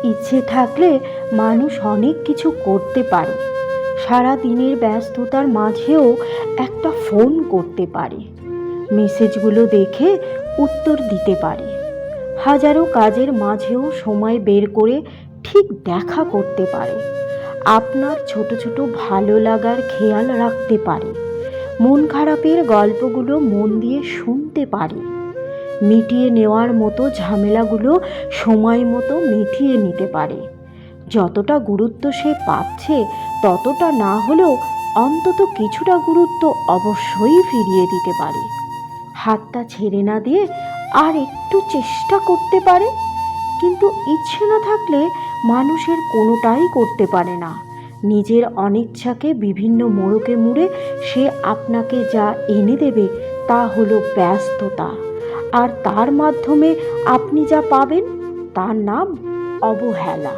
ইচ্ছে থাকলে মানুষ অনেক কিছু করতে পারে। সারা দিনের ব্যস্ততার মাঝেও একটা ফোন করতে পারে, মেসেজগুলো দেখে উত্তর দিতে পারে, হাজারো কাজের মাঝেও সময় বের করে ঠিক দেখা করতে পারে, আপনার ছোট ছোট ভালো লাগার খেয়াল রাখতে পারে, মন খারাপের গল্পগুলো মন দিয়ে শুনতে পারে, মিটিয়ে নেওয়ার মতো ঝামেলাগুলো সময় মতো মিটিয়ে নিতে পারে। যতটা গুরুত্ব সে পাচ্ছে ততটা না হলেও অন্তত কিছুটা গুরুত্ব অবশ্যই ফিরিয়ে দিতে পারে। হাতটা ছেড়ে না দিয়ে আর একটু চেষ্টা করতে পারে। কিন্তু ইচ্ছে না থাকলে মানুষের কোনোটাই করতে পারে না। নিজের অনিচ্ছাকে বিভিন্ন মোড়কে মুড়ে সে আপনাকে যা এনে দেবে তা হলো ব্যস্ততা, আর তার মাধ্যমে আপনি যা পাবেন তার নাম অবহেলা।